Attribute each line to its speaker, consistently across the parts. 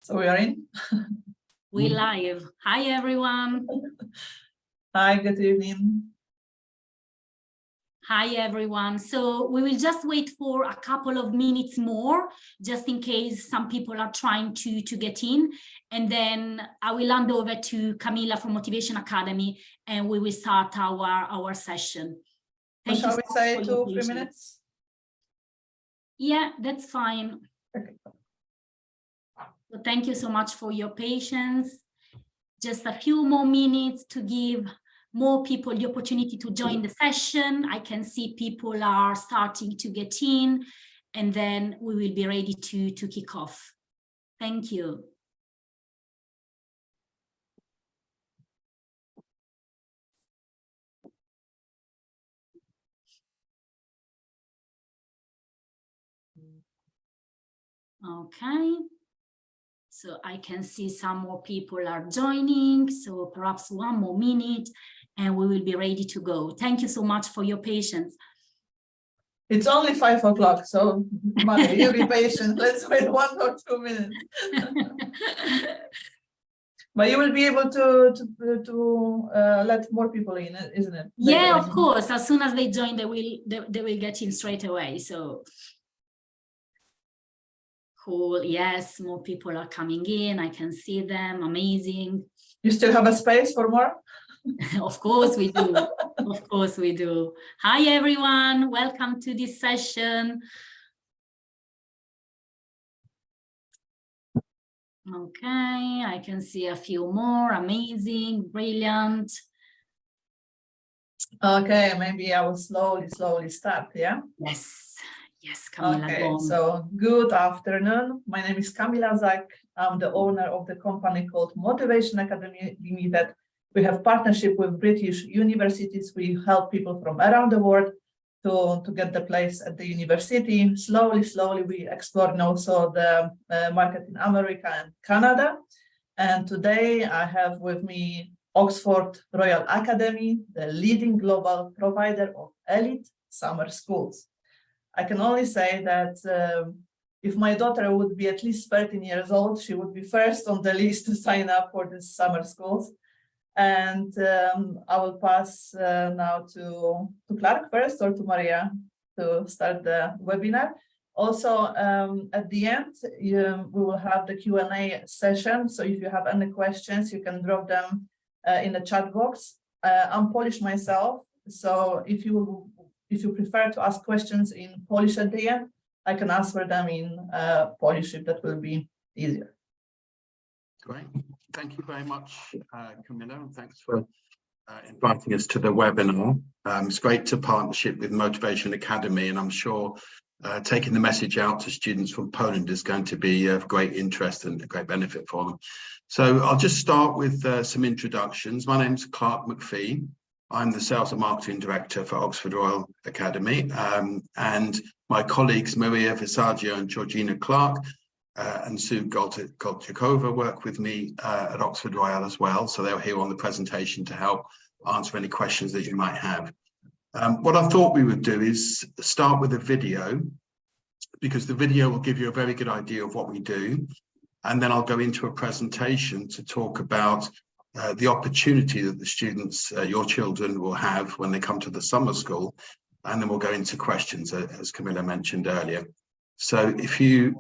Speaker 1: So we are in.
Speaker 2: We live. Hi, everyone.
Speaker 1: Hi, good evening.
Speaker 2: Hi, everyone. So we will just wait for a couple of minutes more, just in case some people are trying to get in. And then I will hand over to Camilla from Motivation Academy, and we will start our session.
Speaker 1: Thank you. Shall we say 2 or 3 minutes?
Speaker 2: Yeah, that's fine.
Speaker 1: Okay.
Speaker 2: So thank you so much for your patience. Just a few more minutes to give more people the opportunity to join the session. I can see people are starting to get in, and then we will be ready to kick off. Thank you. Okay. So I can see some more people are joining, so perhaps 1 more minute and we will be ready to go. Thank you so much for your patience.
Speaker 1: It's only 5 o'clock, so Maria, you be patient. Let's wait 1 or 2 minutes. But you will be able to let more people in, isn't it?
Speaker 2: Yeah, of course. As soon as they join, they will get in straight away. So cool. Yes, more people are coming in. I can see them. Amazing.
Speaker 1: You still have a space for more?
Speaker 2: Of course we do. Of course we do. Hi, everyone. Welcome to this session. Okay, I can see a few more. Amazing, brilliant.
Speaker 1: Okay, maybe I will slowly start, yeah?
Speaker 2: Yes, Camilla.
Speaker 1: Okay, so good afternoon. My name is Camilla Zak. I'm the owner of the company called Motivation Academy Limited. We have partnership with British universities. We help people from around the world to get the place at the university. Slowly, we explore also the market in America and Canada. And today I have with me Oxford Royale Academy, the leading global provider of elite summer schools. I can only say that if my daughter would be at least 13 years old, she would be first on the list to sign up for these summer schools. And I will pass now to Clark first, or to Maria to start the webinar. Also, at the end, we will have the Q&A session. So if you have any questions, you can drop them in the chat box. I'm Polish myself, so if you prefer to ask questions in Polish at the end, I can answer them in Polish if that will be easier.
Speaker 3: Great. Thank you very much, Camilla, and thanks for inviting us to the webinar. It's great to partnership with Motivation Academy, and I'm sure taking the message out to students from Poland is going to be of great interest and a great benefit for them. So I'll just start with some introductions. My name's Clark McPhee. I'm the Sales and Marketing Director for Oxford Royale Academy, and my colleagues Maria Visaggio and Georgina Clark and Sue Golchikova work with me at Oxford Royale as well, so they're here on the presentation to help answer any questions that you might have. What I thought we would do is start with a video, because the video will give you a very good idea of what we do, and then I'll go into a presentation to talk about the opportunity that the students, your children, will have when they come to the summer school, and then we'll go into questions, as Camilla mentioned earlier. So if you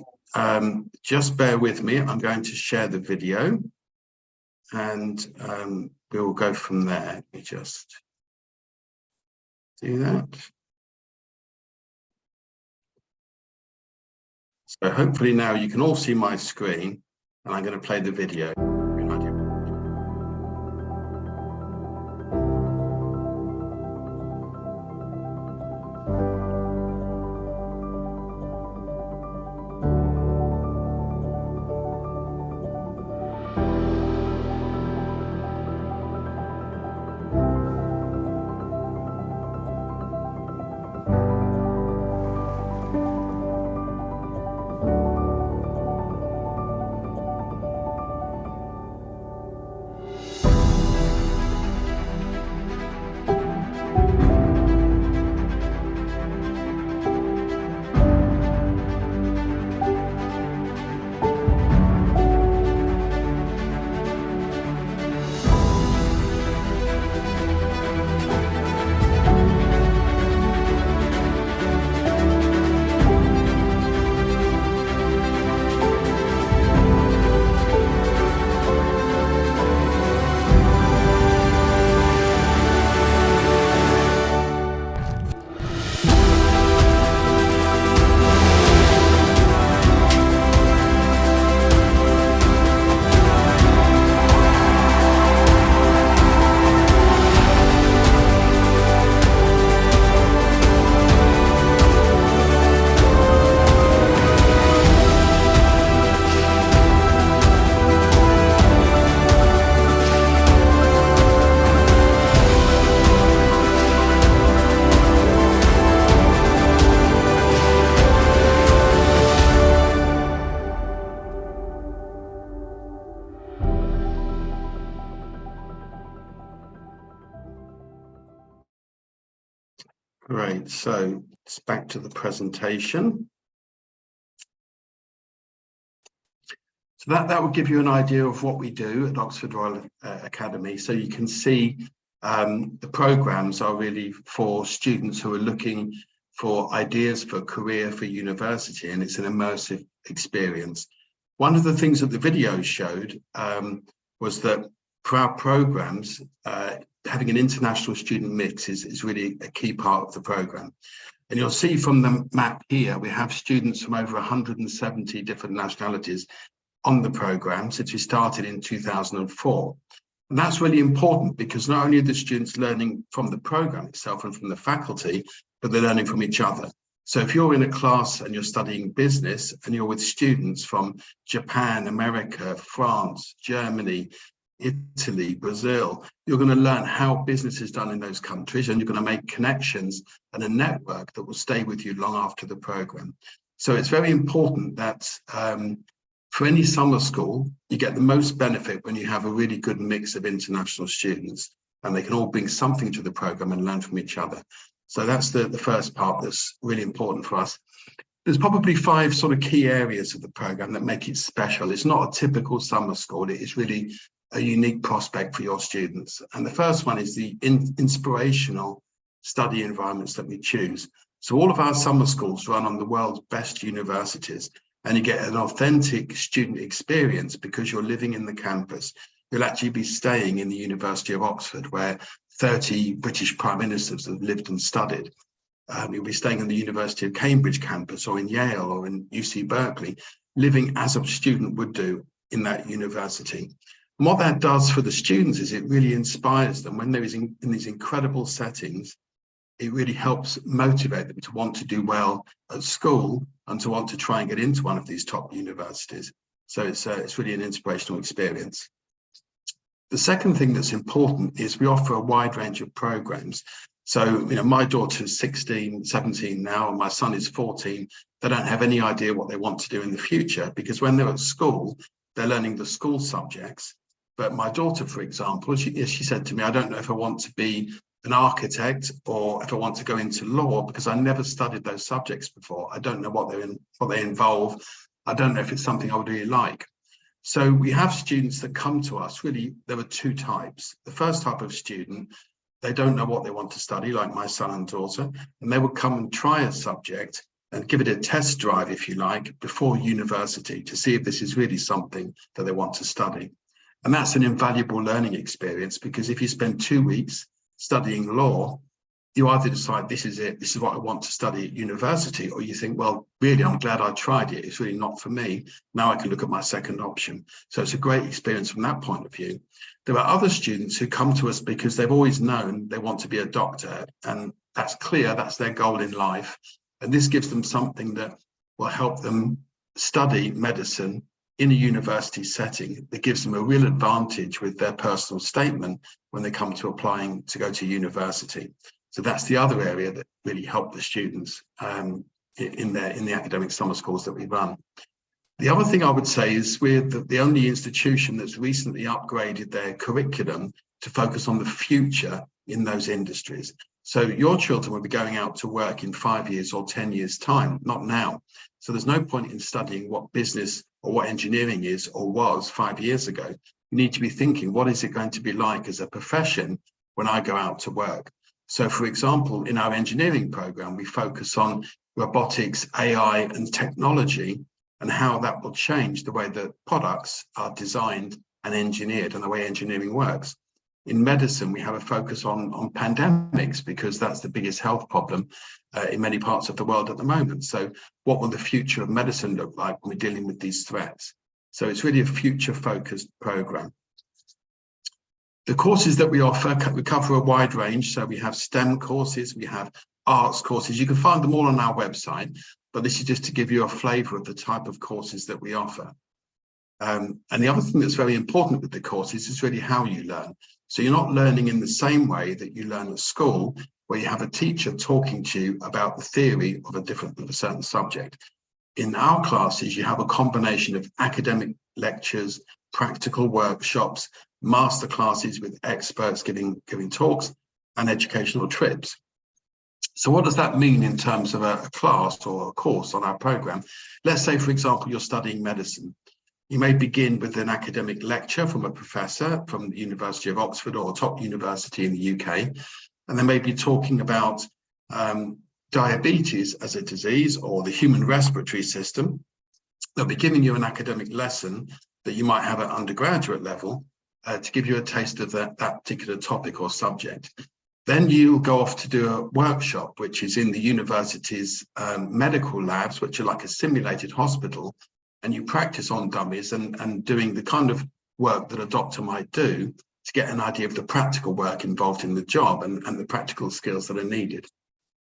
Speaker 3: just bear with me, I'm going to share the video, and we will go from there. Let me just do that. So hopefully now you can all see my screen, and I'm going to play the video. Great, so it's back to the presentation. So that will give you an idea of what we do at Oxford Royal Academy. So you can see the programs are really for students who are looking for ideas for career, for university, and it's an immersive experience. One of the things that the video showed was that for our programs, having an international student mix is really a key part of the program. And you'll see from the map here, we have students from over 170 different nationalities on the program since we started in 2004. And that's really important because not only are the students learning from the program itself and from the faculty, but they're learning from each other. So if you're in a class and you're studying business and you're with students from Japan, America, France, Germany, Italy, Brazil, you're going to learn how business is done in those countries, and you're going to make connections and a network that will stay with you long after the program. So it's very important that for any summer school, you get the most benefit when you have a really good mix of international students, and they can all bring something to the program and learn from each other. So that's the first part that's really important for us. There's probably 5 sort of key areas of the program that make it special. It's not a typical summer school. It is really a unique prospect for your students. And the first one is the inspirational study environments that we choose. So all of our summer schools run on the world's best universities, and you get an authentic student experience because you're living in the campus. You'll actually be staying in the University of Oxford, where 30 British prime ministers have lived and studied. You'll be staying in the University of Cambridge campus, or in Yale, or in UC Berkeley, living as a student would do in that university. And what that does for the students is it really inspires them when they're in these incredible settings. It really helps motivate them to want to do well at school and to want to try and get into one of these top universities. So it's really an inspirational experience. The second thing that's important is we offer a wide range of programs. So, my daughter's 16, 17 now, and my son is 14. They don't have any idea what they want to do in the future, because when they're at school, they're learning the school subjects. But my daughter, for example, she said to me, I don't know if I want to be an architect or if I want to go into law, because I never studied those subjects before. I don't know what they involve. I don't know if it's something I would really like. So we have students that come to us. Really, there are 2 types. The first type of student, they don't know what they want to study, like my son and daughter, and they will come and try a subject and give it a test drive, if you like, before university to see if this is really something that they want to study. And that's an invaluable learning experience, because if you spend 2 weeks studying law, you either decide this is it, this is what I want to study at university, or you think, well, really, I'm glad I tried it. It's really not for me. Now I can look at my second option. So it's a great experience from that point of view. There are other students who come to us because they've always known they want to be a doctor, and that's clear, that's their goal in life. And this gives them something that will help them study medicine in a university setting that gives them a real advantage with their personal statement when they come to applying to go to university. So that's the other area that really helped the students in the academic summer schools that we run. The other thing I would say is we're the only institution that's recently upgraded their curriculum to focus on the future in those industries. So your children will be going out to work in 5 years or 10 years' time, not now. So there's no point in studying what business or what engineering is or was 5 years ago. You need to be thinking, what is it going to be like as a profession when I go out to work? So, for example, in our engineering program, we focus on robotics, AI, and technology, and how that will change the way that products are designed and engineered and the way engineering works. In medicine, we have a focus on pandemics, because that's the biggest health problem in many parts of the world at the moment. So what will the future of medicine look like when we're dealing with these threats? So it's really a future-focused program. The courses that we offer, we cover a wide range. So we have STEM courses, we have arts courses. You can find them all on our website, but this is just to give you a flavour of the type of courses that we offer. And the other thing that's very important with the courses is really how you learn. So you're not learning in the same way that you learn at school, where you have a teacher talking to you about the theory of a certain subject. In our classes, you have a combination of academic lectures, practical workshops, master classes with experts giving talks, and educational trips. So what does that mean in terms of a class or a course on our program? Let's say, for example, you're studying medicine. You may begin with an academic lecture from a professor from the University of Oxford or a top university in the UK, and they may be talking about diabetes as a disease or the human respiratory system. They'll be giving you an academic lesson that you might have at undergraduate level to give you a taste of that particular topic or subject. Then you go off to do a workshop, which is in the university's medical labs, which are like a simulated hospital, and you practice on dummies and doing the kind of work that a doctor might do to get an idea of the practical work involved in the job and the practical skills that are needed.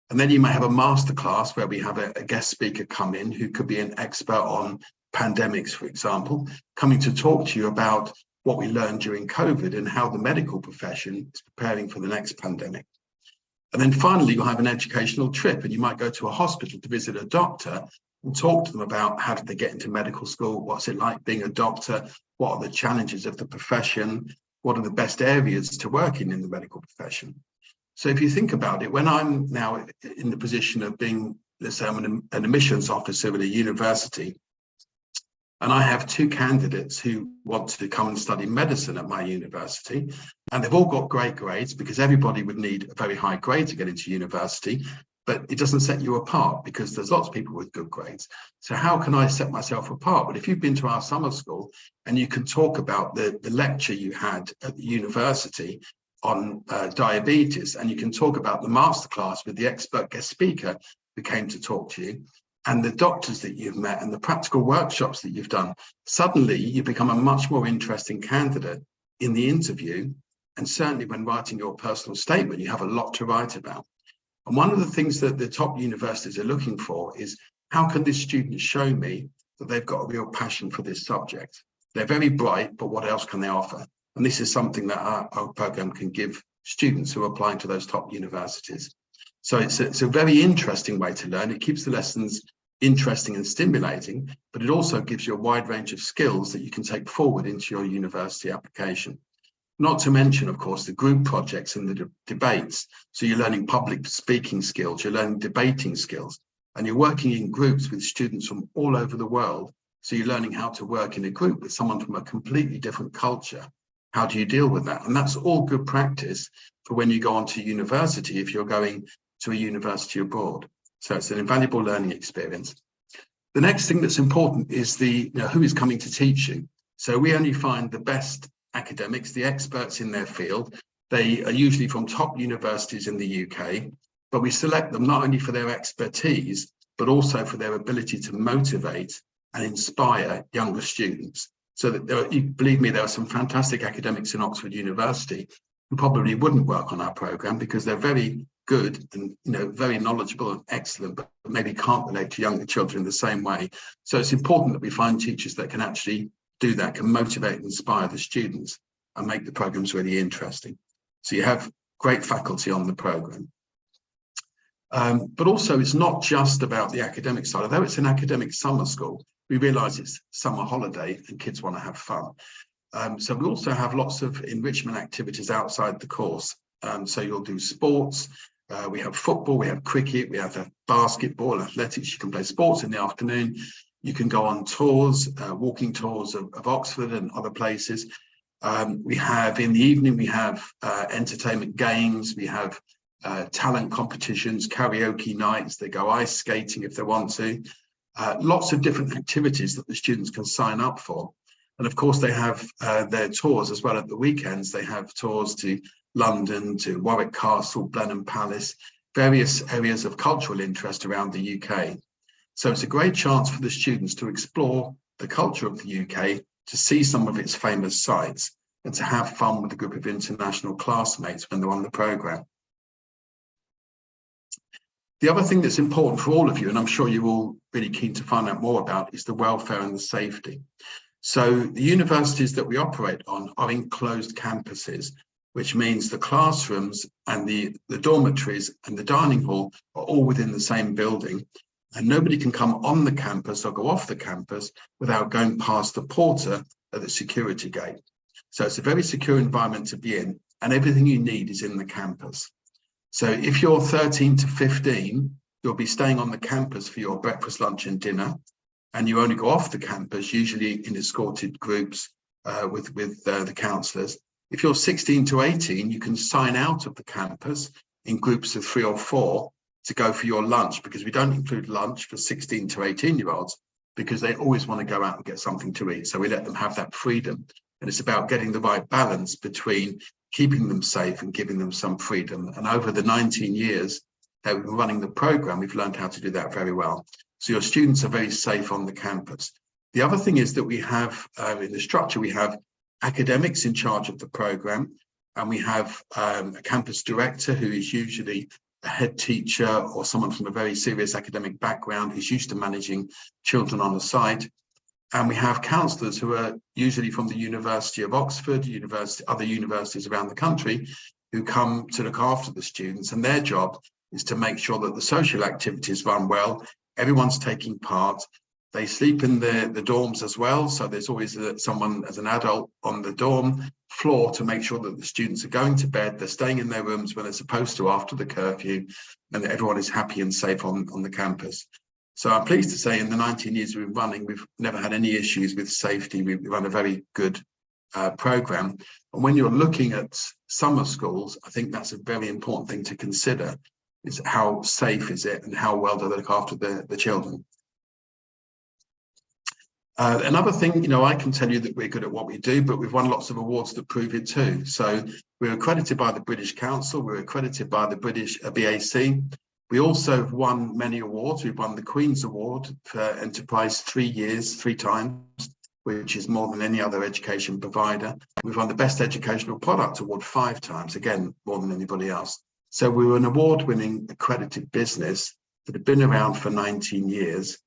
Speaker 3: And then you may have a masterclass where we have a guest speaker come in who could be an expert on pandemics, for example, coming to talk to you about what we learned during COVID and how the medical profession is preparing for the next pandemic. And then finally, you'll have an educational trip and you might go to a hospital to visit a doctor and talk to them about how did they get into medical school, what's it like being a doctor, what are the challenges of the profession, what are the best areas to work in the medical profession. So if you think about it, when I'm now in the position of being, let's say I'm an admissions officer at a university, and I have two candidates who want to come and study medicine at my university, and they've all got great grades because everybody would need a very high grade to get into university, but it doesn't set you apart because there's lots of people with good grades. So how can I set myself apart? Well, if you've been to our summer school and you can talk about the lecture you had at the university on diabetes, and you can talk about the masterclass with the expert guest speaker who came to talk to you, and the doctors that you've met and the practical workshops that you've done, suddenly you become a much more interesting candidate in the interview. And certainly when writing your personal statement, you have a lot to write about. And one of the things that the top universities are looking for is, how can this student show me that they've got a real passion for this subject? They're very bright, but what else can they offer? And this is something that our program can give students who are applying to those top universities. So it's a very interesting way to learn. It keeps the lessons interesting and stimulating, but it also gives you a wide range of skills that you can take forward into your university application. Not to mention, of course, the group projects and the debates. So you're learning public speaking skills, you're learning debating skills, and you're working in groups with students from all over the world. So you're learning how to work in a group with someone from a completely different culture. How do you deal with that? And that's all good practice for when you go on to university, if you're going to a university abroad. So it's an invaluable learning experience. The next thing that's important is who is coming to teach you. So we only find the best academics, the experts in their field. They are usually from top universities in the UK, but we select them not only for their expertise, but also for their ability to motivate and inspire younger students. So that believe me, there are some fantastic academics in Oxford University who probably wouldn't work on our program because they're very good and very knowledgeable and excellent, but maybe can't relate to younger children the same way. So it's important that we find teachers that can actually do that, can motivate and inspire the students and make the programs really interesting. So you have great faculty on the program. But also it's not just about the academic side. Although it's an academic summer school, we realise it's summer holiday and kids want to have fun. So we also have lots of enrichment activities outside the course. So you'll do sports, we have football, we have cricket, we have basketball, athletics. You can play sports in the afternoon. You can go on tours, walking tours of Oxford and other places. We have in the evening, we have entertainment games, we have talent competitions, karaoke nights, they go ice skating if they want to. Lots of different activities that the students can sign up for. And of course, they have their tours as well at the weekends. They have tours to London, to Warwick Castle, Blenheim Palace, various areas of cultural interest around the UK. So it's a great chance for the students to explore the culture of the UK, to see some of its famous sites, and to have fun with a group of international classmates when they're on the programme. The other thing that's important for all of you, and I'm sure you're all really keen to find out more about, is the welfare and the safety. So the universities that we operate on are enclosed campuses, which means the classrooms and the dormitories and the dining hall are all within the same building. And nobody can come on the campus or go off the campus without going past the porter at the security gate. So it's a very secure environment to be in, and everything you need is in the campus. So if you're 13 to 15, you'll be staying on the campus for your breakfast, lunch and dinner, and you only go off the campus, usually in escorted groups with the counsellors. If you're 16 to 18, you can sign out of the campus in groups of 3 or 4 to go for your lunch, because we don't include lunch for 16 to 18-year-olds because they always want to go out and get something to eat. So we let them have that freedom. And it's about getting the right balance between keeping them safe and giving them some freedom. And over the 19 years that we've been running the program, we've learned how to do that very well. So your students are very safe on the campus. The other thing is that we have, in the structure, we have academics in charge of the program, and we have a campus director who is usually a head teacher or someone from a very serious academic background who's used to managing children on the site. And we have counsellors who are usually from the University of Oxford, other universities around the country, who come to look after the students, and their job is to make sure that the social activities run well, everyone's taking part. They sleep in the dorms as well, so there's always someone as an adult on the dorm floor to make sure that the students are going to bed, they're staying in their rooms when they're supposed to after the curfew, and that everyone is happy and safe on the campus. So I'm pleased to say in the 19 years we've been running, we've never had any issues with safety. We run a very good program. And when you're looking at summer schools, I think that's a very important thing to consider, is how safe is it and how well do they look after the children. Another thing, I can tell you that we're good at what we do, but we've won lots of awards that prove it too. So we're accredited by the British Council, we're accredited by the British BAC. We also have won many awards. We've won the Queen's Award for Enterprise 3 times, which is more than any other education provider. We've won the Best Educational Product Award 5 times, again, more than anybody else. So we were an award-winning accredited business that had been around for 19 years.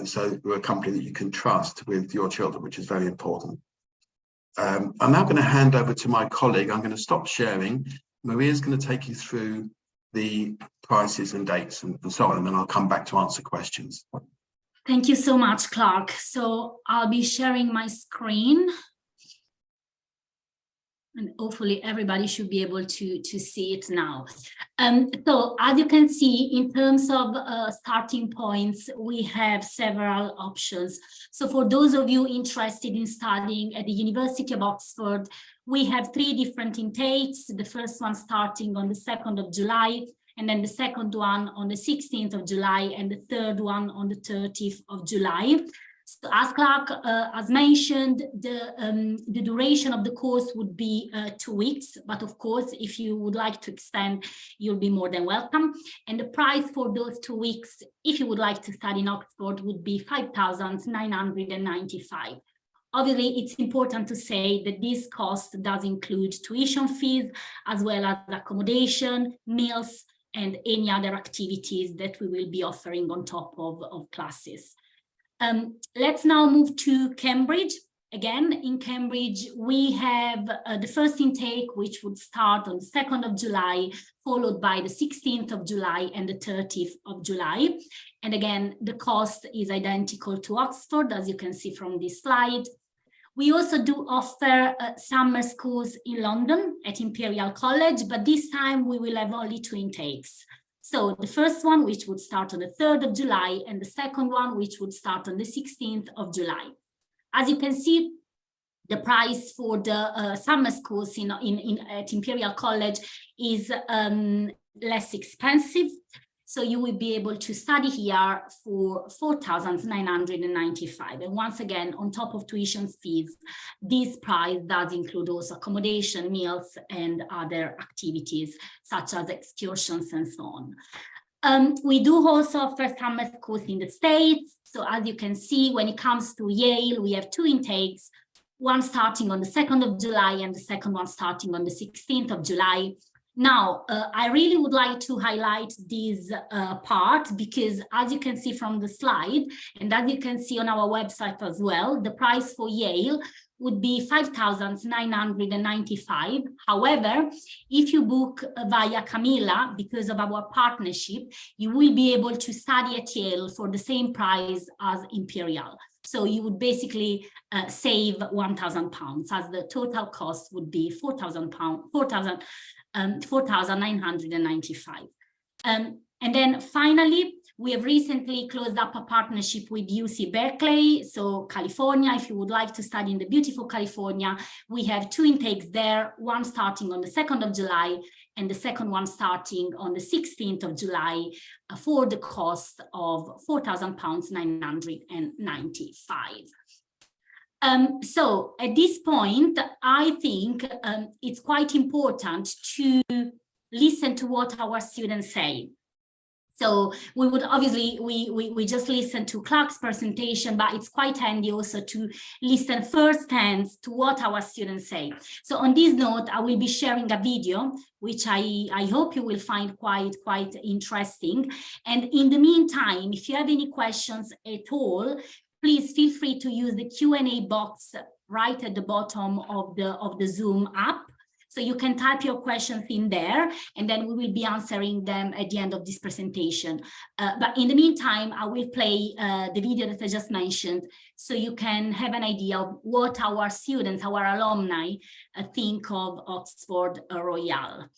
Speaker 3: So we're a company that you can trust with your children, which is very important. I'm now going to hand over to my colleague. I'm going to stop sharing. Maria's going to take you through the prices and dates and so on, and then I'll come back to answer questions.
Speaker 2: Thank you so much, Clark. So I'll be sharing my screen. And hopefully everybody should be able to see it now. So as you can see, in terms of starting points, we have several options. So for those of you interested in studying at the University of Oxford, we have 3 different intakes. The first one starting on the 2nd of July, and then the second one on the 16th of July, and the third one on the 30th of July. So as Clark has mentioned, the duration of the course would be 2 weeks, but of course, if you would like to extend, you'll be more than welcome. And the price for those 2 weeks, if you would like to study in Oxford, would be £5,995. Obviously, it's important to say that this cost does include tuition fees, as well as accommodation, meals, and any other activities that we will be offering on top of classes. Let's now move to Cambridge. Again, in Cambridge, we have the first intake, which would start on the 2nd of July, followed by the 16th of July and the 30th of July. And again, the cost is identical to Oxford, as you can see from this slide. We also do offer summer schools in London at Imperial College, but this time we will have only 2 intakes. So the first one, which would start on the 3rd of July, and the second one, which would start on the 16th of July. As you can see, the price for the summer schools at Imperial College is less expensive. So you will be able to study here for £4,995. And once again, on top of tuition fees, this price does include also accommodation, meals, and other activities such as excursions and so on. We do also offer summer schools in the States. So as you can see, when it comes to Yale, we have 2 intakes, one starting on the 2nd of July and the second one starting on the 16th of July. Now, I really would like to highlight this part because as you can see from the slide, and as you can see on our website as well, the price for Yale would be £5,995. However, if you book via Camilla, because of our partnership, you will be able to study at Yale for the same price as Imperial. So you would basically save £1,000, as the total cost would be £4,995. And then finally, we have recently closed up a partnership with UC Berkeley. So California, if you would like to study in the beautiful California, we have 2 intakes there, one starting on the 2nd of July and the second one starting on the 16th of July for the cost of £4,995. So at this point, I think it's quite important to listen to what our students say. So we would obviously, we just listen to Clark's presentation, but it's quite handy also to listen firsthand to what our students say. So on this note, I will be sharing a video, which I hope you will find quite interesting. And in the meantime, if you have any questions at all, please feel free to use the Q&A box right at the bottom of the Zoom app. So you can type your questions in there, and then we will be answering them at the end of this presentation. But in the meantime, I will play the video that I just mentioned, so you can have an idea of what our students, our alumni, think of Oxford Royale.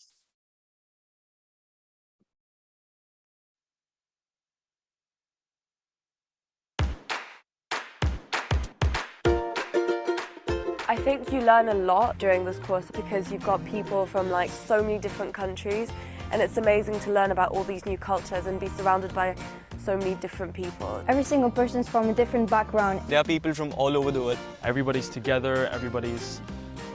Speaker 4: I think you learn a lot during this course because you've got people from like so many different countries, and it's amazing to learn about all these new cultures and be surrounded by so many different people.
Speaker 5: Every single person's from a different background.
Speaker 6: There are people from all over the world. Everybody's together, everybody's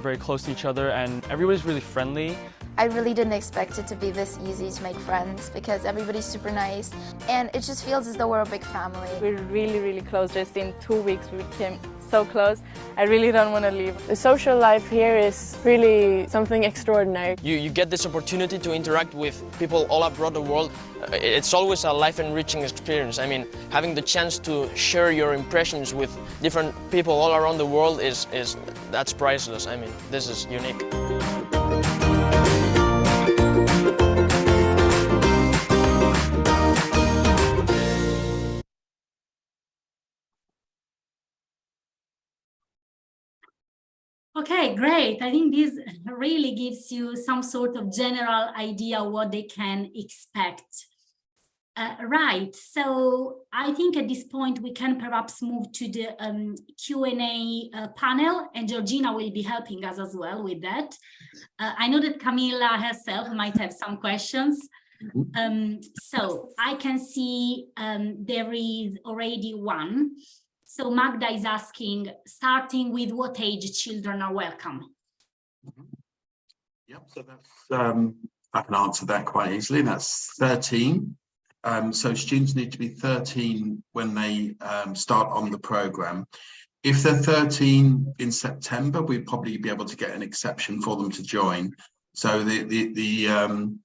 Speaker 6: very close to each other, and everybody's really friendly.
Speaker 7: I really didn't expect it to be this easy to make friends because everybody's super nice and it just feels as though we're a big family.
Speaker 8: We're really close. Just in 2 weeks we became so close. I really don't want to leave.
Speaker 4: The social life here is really something extraordinary.
Speaker 9: You get this opportunity to interact with people all abroad the world. It's always a life-enriching experience. I mean, having the chance to share your impressions with different people all around the world that's priceless. I mean, this is unique.
Speaker 2: Okay, great. I think this really gives you some sort of general idea what they can expect. Right, so I think at this point we can perhaps move to the Q&A panel, and Georgina will be helping us as well with that. I know that Camilla herself might have some questions. So I can see there is already one. So Magda is asking, starting with what age children are welcome?
Speaker 3: Yep, so that's, I can answer that quite easily. That's 13. So students need to be 13 when they start on the programme. If they're 13 in September, we'd probably be able to get an exception for them to join. So the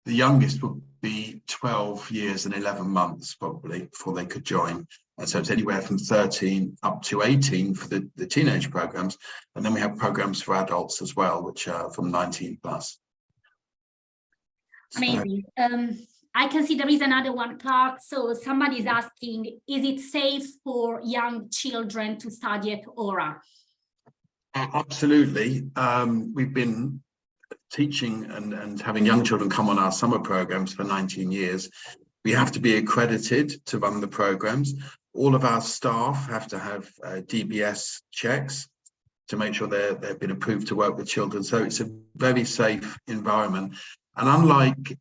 Speaker 3: youngest would be 12 years and 11 months probably before they could join. And so it's anywhere from 13 up to 18 for the teenage programs. And then we have programs for adults as well, which are from 19 plus.
Speaker 2: Amazing. I can see there is another one, Clark. So somebody is asking, is it safe for young children to study at Aura?
Speaker 3: Absolutely. We've been teaching and having young children come on our summer programs for 19 years. We have to be accredited to run the programs. All of our staff have to have DBS checks to make sure they've been approved to work with children. So it's a very safe environment. And unlike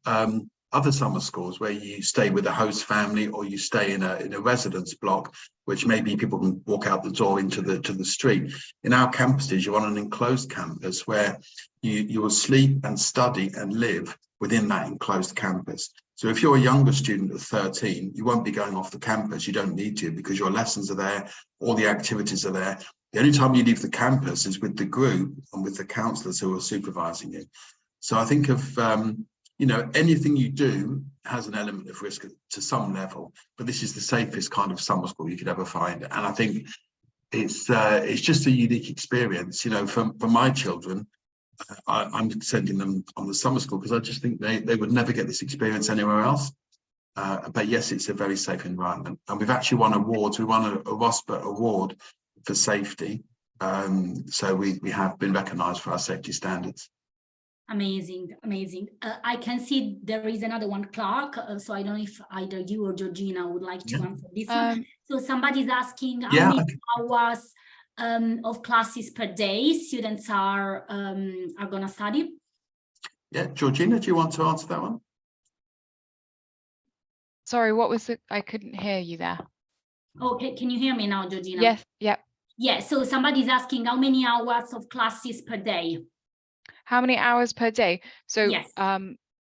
Speaker 3: other summer schools where you stay with a host family or you stay in a residence block, which maybe people can walk out the door into the street, in our campuses, you're on an enclosed campus where you will sleep and study and live within that enclosed campus. So if you're a younger student of 13, you won't be going off the campus. You don't need to, because your lessons are there, all the activities are there. The only time you leave the campus is with the group and with the counsellors who are supervising you. So I think of, anything you do has an element of risk to some level, but this is the safest kind of summer school you could ever find. And I think it's just a unique experience. For my children, I'm sending them on the summer school because I just think they would never get this experience anywhere else. But yes, it's a very safe environment. And we've actually won awards. We won a ROSPA award for safety. So we have been recognised for our safety standards.
Speaker 2: Amazing, amazing. I can see there is another one, Clark. So I don't know if either you or Georgina would like to answer this one. So somebody's asking how many hours of classes per day students are going to study.
Speaker 3: Yeah, Georgina, do you want to answer that one?
Speaker 10: Sorry, what was it? I couldn't hear you there.
Speaker 2: Okay, can you hear me now, Georgina?
Speaker 10: Yes, yep.
Speaker 2: Yeah, so somebody's asking how many hours of classes per day?
Speaker 10: How many hours per day? So,
Speaker 2: yes.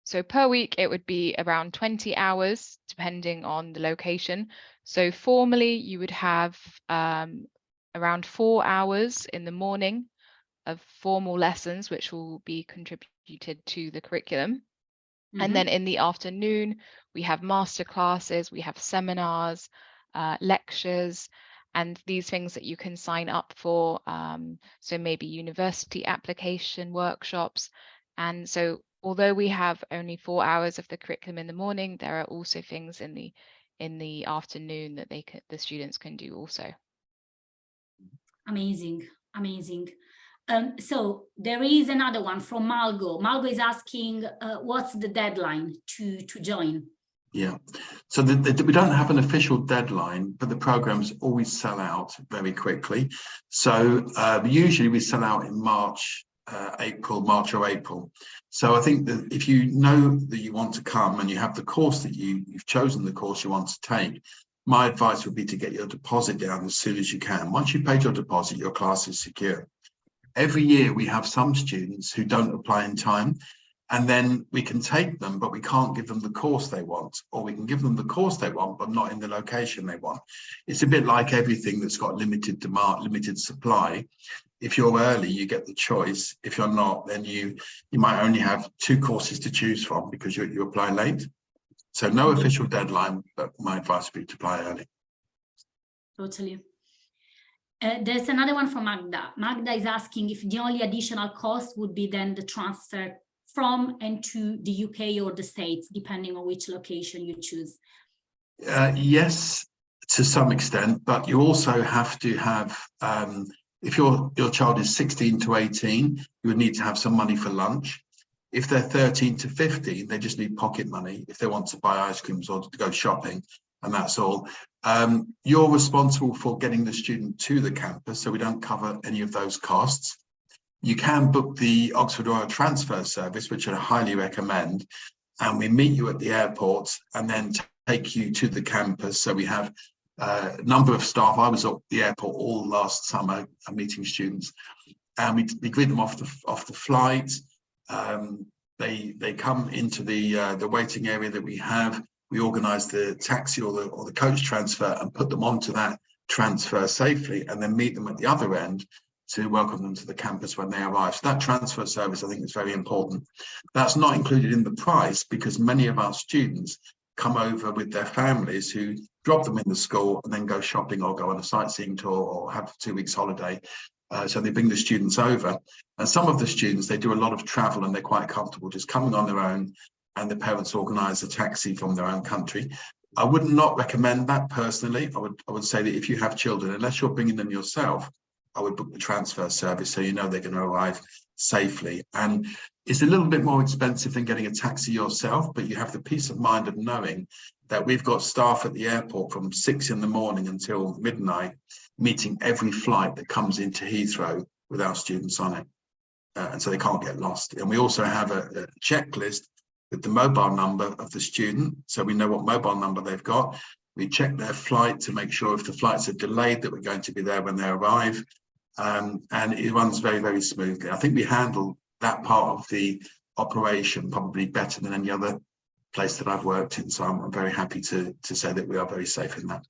Speaker 10: So per week, it would be around 20 hours, depending on the location. So formally, you would have around 4 hours in the morning of formal lessons, which will be contributed to the curriculum. And then in the afternoon, we have master classes, we have seminars, lectures, and these things that you can sign up for. So maybe university application workshops. And so although we have only 4 hours of the curriculum in the morning, there are also things in the afternoon that the students can do also.
Speaker 2: Amazing, amazing. So there is another one from Malgo. Malgo is asking, what's the deadline to join?
Speaker 3: Yeah, so we don't have an official deadline, but the programs always sell out very quickly. So usually we sell out in March or April. So I think that if you know that you want to come and you have the course that you've chosen the course you want to take, my advice would be to get your deposit down as soon as you can. Once you've paid your deposit, your class is secure. Every year we have some students who don't apply in time, and then we can take them, but we can't give them the course they want, or we can give them the course they want, but not in the location they want. It's a bit like everything that's got limited demand, limited supply. If you're early, you get the choice. If you're not, then you might only have 2 courses to choose from because you apply late. So no official deadline, but my advice would be to apply early.
Speaker 2: Totally. There's another one from Magda. Magda is asking if the only additional cost would be then the transfer from and to the UK or the States, depending on which location you choose.
Speaker 3: Yes, to some extent, but you also have to have, if your child is 16 to 18, you would need to have some money for lunch. If they're 13 to 15, they just need pocket money if they want to buy ice creams or to go shopping, and that's all. You're responsible for getting the student to the campus, so we don't cover any of those costs. You can book the Oxford Royale Transfer Service, which I highly recommend, and we meet you at the airport and then take you to the campus. So we have a number of staff. I was at the airport all last summer meeting students, and we greet them off the flight. They come into the waiting area that we have. We organise the taxi or the coach transfer and put them onto that transfer safely, and then meet them at the other end to welcome them to the campus when they arrive. So that transfer service, I think, is very important. That's not included in the price because many of our students come over with their families who drop them in the school and then go shopping or go on a sightseeing tour or have 2 weeks holiday. So they bring the students over. And some of the students, they do a lot of travel and they're quite comfortable just coming on their own, and the parents organise a taxi from their own country. I would not recommend that personally. I would say that if you have children, unless you're bringing them yourself, I would book the transfer service so you know they're going to arrive safely. And it's a little bit more expensive than getting a taxi yourself, but you have the peace of mind of knowing that we've got staff at the airport from 6 in the morning until midnight, meeting every flight that comes into Heathrow with our students on it. And so they can't get lost. And we also have a checklist with the mobile number of the student, so we know what mobile number they've got. We check their flight to make sure if the flights are delayed that we're going to be there when they arrive. And it runs very, very smoothly. I think we handle that part of the operation probably better than any other place that I've worked in. So I'm very happy to say that we are very safe in that.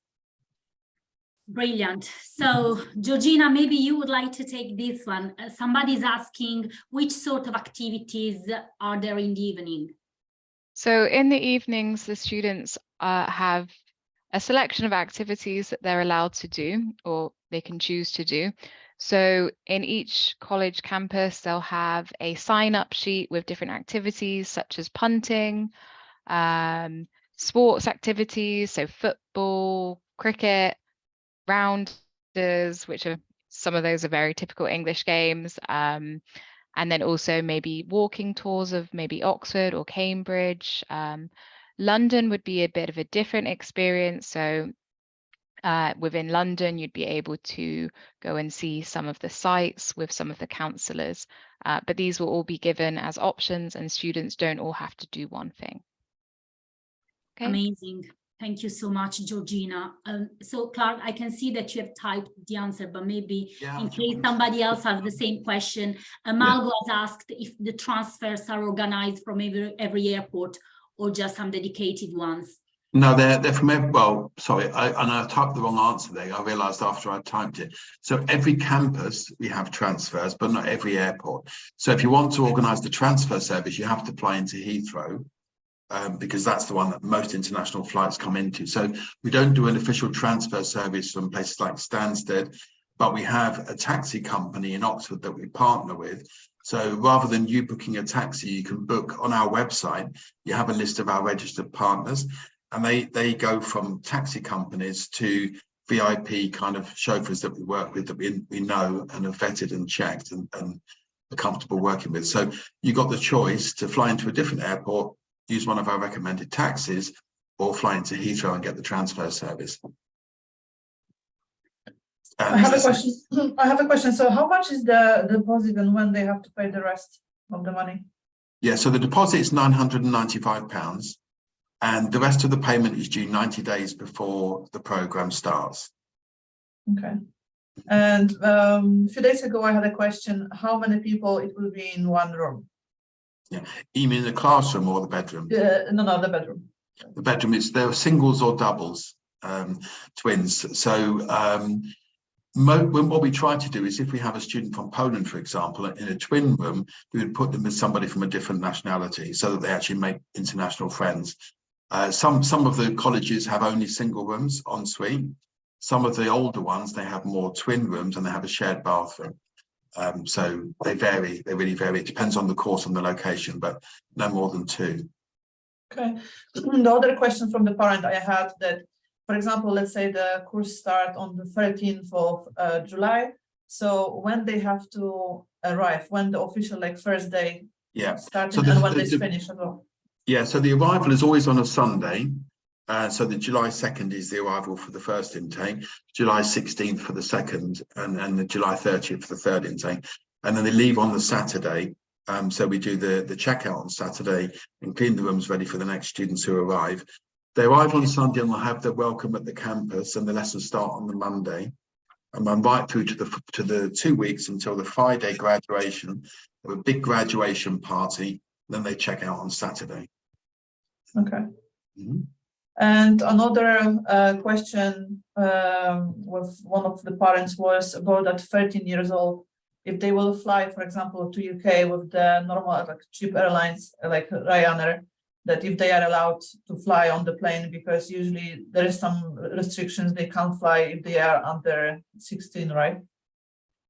Speaker 2: Brilliant. So Georgina, maybe you would like to take this one. Somebody's asking which sort of activities are there in the evening?
Speaker 10: So in the evenings, the students have a selection of activities that they're allowed to do or they can choose to do. So in each college campus, they'll have a sign-up sheet with different activities such as punting, sports activities, so football, cricket, rounders, which are some of those are very typical English games. And then also maybe walking tours of maybe Oxford or Cambridge. London would be a bit of a different experience. So within London, you'd be able to go and see some of the sites with some of the counsellors. But these will all be given as options, and students don't all have to do one thing. Okay.
Speaker 2: Amazing. Thank you so much, Georgina. So Clark, I can see that you have typed the answer, but maybe in case somebody else has the same question, Malgo has asked if the transfers are organized from every airport or just some dedicated ones.
Speaker 3: No, they're from every, well, sorry, I typed the wrong answer there. I realised after I typed it. So every campus, we have transfers, but not every airport. So if you want to organise the transfer service, you have to fly into Heathrow. Because that's the one that most international flights come into. So we don't do an official transfer service from places like Stansted, but we have a taxi company in Oxford that we partner with. So rather than you booking a taxi, you can book on our website. You have a list of our registered partners, and they go from taxi companies to VIP kind of chauffeurs that we work with, that we know and have vetted and checked and are comfortable working with. So you got the choice to fly into a different airport, use one of our recommended taxis, or fly into Heathrow and get the transfer service.
Speaker 1: I have a question. I have a question. So how much is the deposit and when they have to pay the rest of the money?
Speaker 3: Yeah, so the deposit is £995 and the rest of the payment is due 90 days before the programme starts.
Speaker 1: Okay. And a few days ago, I had a question, how many people it will be in one room?
Speaker 3: Yeah, you mean the classroom or the bedroom?
Speaker 1: No, the bedroom.
Speaker 3: The bedroom is, there are singles or doubles, twins. So what we try to do is, if we have a student from Poland, for example, in a twin room, we would put them with somebody from a different nationality so that they actually make international friends. Some of the colleges have only single rooms en suite. Some of the older ones, they have more twin rooms and they have a shared bathroom. So they vary, they really vary. It depends on the course and the location, but no more than 2.
Speaker 1: Okay. The other question from the parent I had that, for example, let's say the course start on the 13th of July. So when they have to arrive, when the official first day started, so and when they finish as well.
Speaker 3: Yeah, so the arrival is always on a Sunday. So the July 2nd is the arrival for the first intake, July 16th for the second, and the July 30th for the third intake. And then they leave on the Saturday. So we do the checkout on Saturday and clean the rooms ready for the next students who arrive. They arrive on Sunday and they'll have their welcome at the campus, and the lessons start on the Monday. And run right through to the 2 weeks until the Friday graduation, a big graduation party. Then they check out on Saturday.
Speaker 1: Okay. Mm-hmm. And another question with one of the parents was about at 13 years old, if they will fly, for example, to UK with the normal cheap airlines like Ryanair, that if they are allowed to fly on the plane, because usually there is some restrictions, they can't fly if they are under 16, right?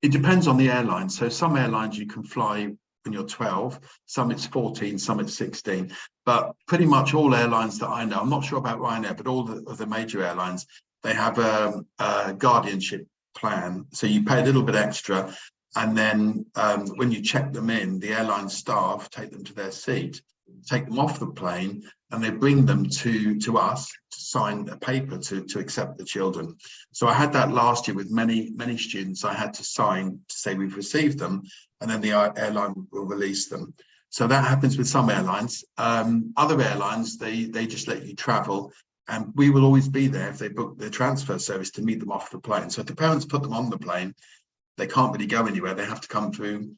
Speaker 3: It depends on the airline. So some airlines you can fly when you're 12, some it's 14, some it's 16, but pretty much all airlines that I know, I'm not sure about Ryanair, but all of the major airlines, they have a guardianship plan. So you pay a little bit extra, and then when you check them in, the airline staff take them to their seat, take them off the plane, and they bring them to us to sign a paper to accept the children. So I had that last year with many students. I had to sign to say we've received them, and then the airline will release them. So that happens with some airlines. Other airlines, they just let you travel, and we will always be there if they book the transfer service to meet them off the plane. So if the parents put them on the plane, they can't really go anywhere. They have to come through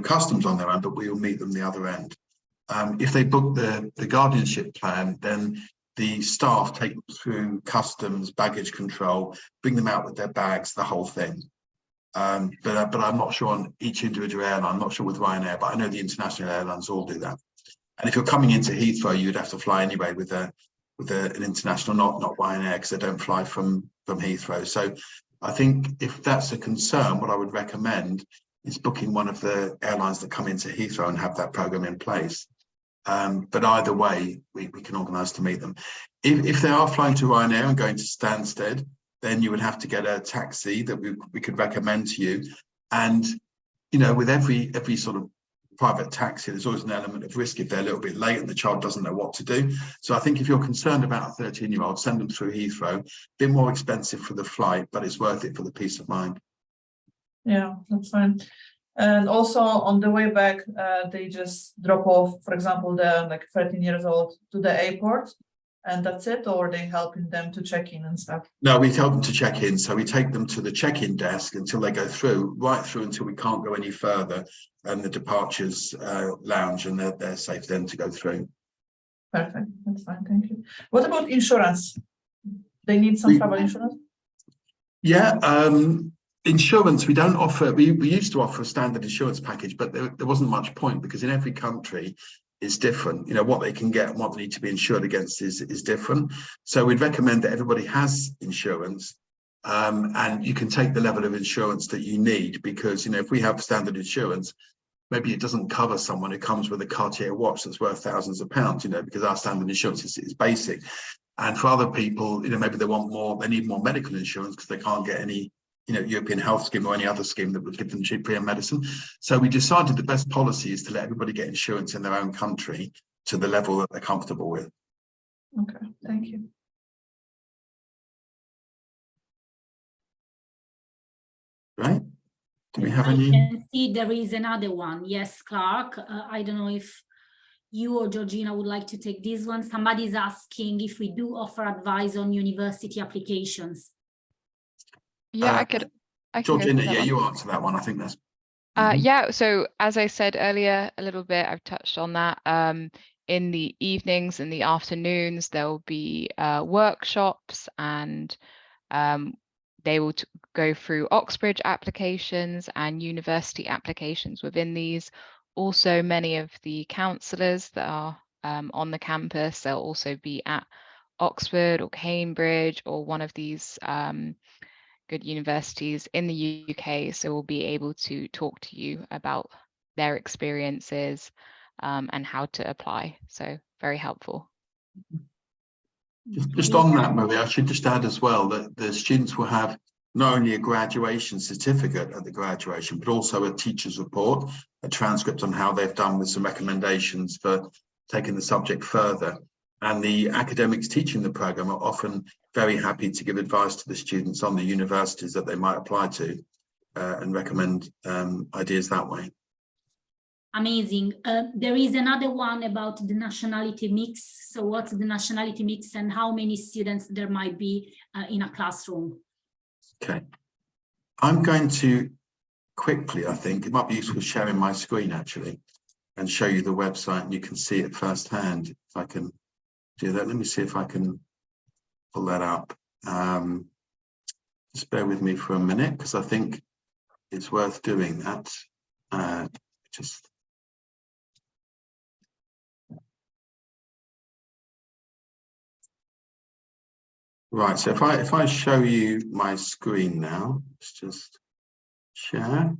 Speaker 3: customs on their own, but we will meet them the other end. If they book the guardianship plan, then the staff take them through customs, baggage control, bring them out with their bags, the whole thing. But I'm not sure on each individual airline. I'm not sure with Ryanair, but I know the international airlines all do that. And if you're coming into Heathrow, you'd have to fly anyway with an international, not Ryanair, because they don't fly from Heathrow. So I think if that's a concern, what I would recommend is booking one of the airlines that come into Heathrow and have that program in place. But either way, we can organise to meet them. If they are flying to Ryanair and going to Stansted, then you would have to get a taxi that we could recommend to you. And, you know, with every sort of private taxi, there's always an element of risk if they're a little bit late and the child doesn't know what to do. So I think if you're concerned about a 13-year-old, send them through Heathrow. A bit more expensive for the flight, but it's worth it for the peace of mind.
Speaker 1: Yeah, that's fine. And also on the way back, they just drop off, for example, the like 13 years old to the airport, and that's it, or they helping them to check in and stuff?
Speaker 3: No, we help them to check in. So we take them to the check-in desk until they go through, right through until we can't go any further, and the departures lounge, and they're safe then to go through.
Speaker 1: Perfect, that's fine, thank you. What about insurance? They need some travel insurance?
Speaker 3: Yeah, insurance, we don't offer, we used to offer a standard insurance package, but there wasn't much point because in every country is different. You know, what they can get and what they need to be insured against is different. So we'd recommend that everybody has insurance, and you can take the level of insurance that you need, because, you know, if we have standard insurance, maybe it doesn't cover someone who comes with a Cartier watch that's worth thousands of pounds, you know, because our standard insurance is basic. And for other people, you know, maybe they want more, they need more medical insurance because they can't get any, you know, European health scheme or any other scheme that would give them cheaper medicine. So we decided the best policy is to let everybody get insurance in their own country to the level that they're comfortable with.
Speaker 1: Okay, thank you.
Speaker 3: Right? Do we have any?
Speaker 2: I can see there is another one. Yes, Clark. I don't know if you or Georgina would like to take this one. Somebody's asking if we do offer advice on university applications.
Speaker 10: Yeah, I can
Speaker 3: Georgina,
Speaker 10: go for that
Speaker 3: you
Speaker 10: one.
Speaker 3: answer that one. I think that's.
Speaker 10: Yeah, so as I said earlier a little bit, I've touched on that. In the evenings and the afternoons, there will be workshops, and they will go through Oxbridge applications and university applications within these. Also, many of the counsellors that are on the campus, they'll also be at Oxford or Cambridge or one of these good universities in the UK, so we'll be able to talk to you about their experiences and how to apply. So very helpful.
Speaker 3: Just on that, Maria, I should just add as well that the students will have not only a graduation certificate at the graduation, but also a teacher's report, a transcript on how they've done with some recommendations for taking the subject further. And the academics teaching the programme are often very happy to give advice to the students on the universities that they might apply to and recommend ideas that way.
Speaker 2: Amazing. There is another one about the nationality mix. So what's the nationality mix and how many students there might be in a classroom?
Speaker 3: Okay. I'm going to quickly, I think, it might be useful sharing my screen actually and show you the website and you can see it firsthand. If I can do that, let me see if I can pull that up. Just bear with me for a minute because I think it's worth doing that. Right, so if I show you my screen now, let's just share.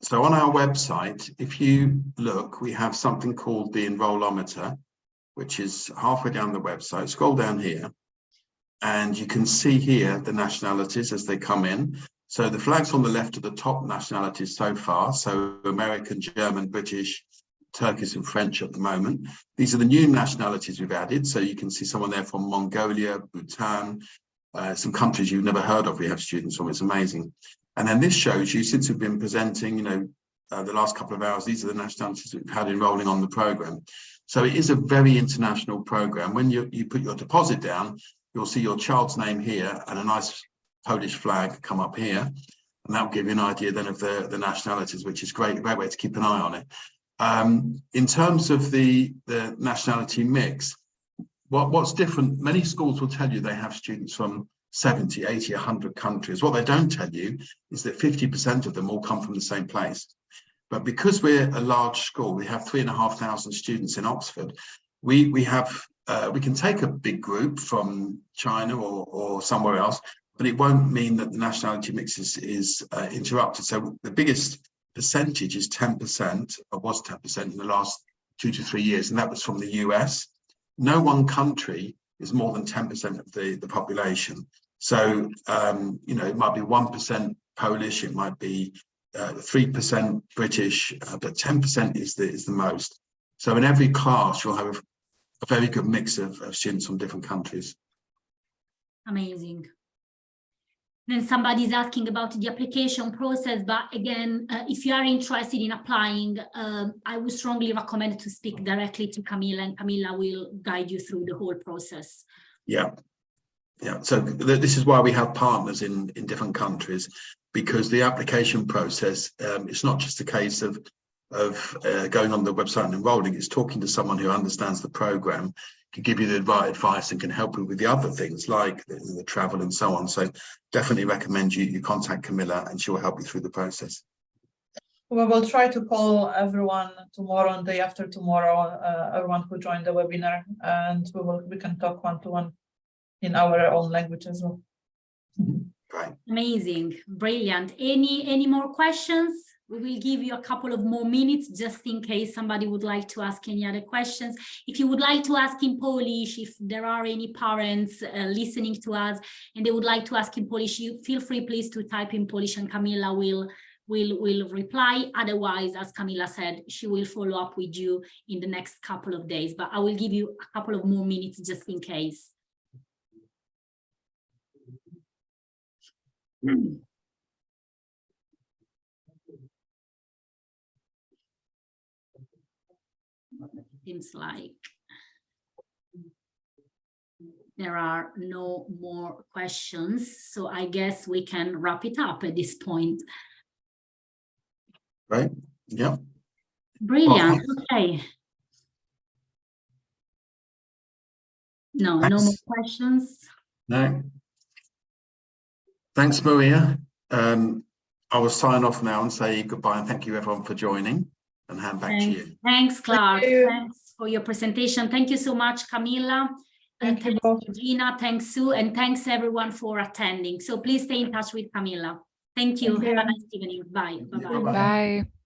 Speaker 3: So on our website, if you look, we have something called the enrollometer, which is halfway down the website. Scroll down here, and you can see here the nationalities as they come in. So the flags on the left are the top nationalities so far. So American, German, British, Turkish and French at the moment. These are the new nationalities we've added. So you can see someone there from Mongolia, Bhutan, some countries you've never heard of we have students from. It's amazing. And then this shows you, since we've been presenting, you know, the last couple of hours, these are the nationalities we've had enrolling on the programme. So it is a very international programme. When you put your deposit down, you'll see your child's name here and a nice Polish flag come up here. And that will give you an idea then of the nationalities, which is great, a great way to keep an eye on it. In terms of the nationality mix, what's different, many schools will tell you they have students from 70, 80, 100 countries. What they don't tell you is that 50% of them all come from the same place. But because we're a large school, we have 3,500 students in Oxford, we can take a big group from China or somewhere else, but it won't mean that the nationality mix is interrupted. So the biggest percentage is 10%, or was 10% in the last 2 to 3 years, and that was from the US. No one country is more than 10% of the population. So, you know, it might be 1% Polish, it might be 3% British, but 10% is the most. So in every class, you'll have a very good mix of students from different countries.
Speaker 2: Amazing. Then somebody's asking about the application process, but again, if you are interested in applying, I would strongly recommend to speak directly to Camilla, and Camilla will guide you through the whole process.
Speaker 3: Yeah. Yeah, so this is why we have partners in different countries, because the application process, it's not just a case of going on the website and enrolling. It's talking to someone who understands the program, can give you the right advice and can help you with the other things like the travel and so on. So definitely recommend you contact Camilla and she will help you through the process.
Speaker 1: We will try to call everyone tomorrow and day after tomorrow, everyone who joined the webinar, and we can talk one-to-one in our own language as well.
Speaker 3: Right.
Speaker 2: Amazing, brilliant. Any more questions? We will give you a couple of more minutes just in case somebody would like to ask any other questions. If you would like to ask in Polish, if there are any parents listening to us and they would like to ask in Polish, you feel free please to type in Polish and Camilla will reply. Otherwise, as Camilla said, she will follow up with you in the next couple of days, but I will give you a couple of more minutes just in case. Seems like there are no more questions, so I guess we can wrap it up at this point.
Speaker 3: Right. Yeah.
Speaker 2: Brilliant. Okay. No more questions.
Speaker 3: No. Thanks, Maria. I will sign off now and say goodbye and thank you everyone for joining, and hand back to you.
Speaker 2: Thanks, Clark. Thanks for your presentation. Thank you so much, Camilla. And thanks, Gina. Thanks, Sue. And thanks everyone for attending. So please stay in touch with Camilla. Thank you. Have a nice evening. Bye. Bye-bye.
Speaker 10: Bye.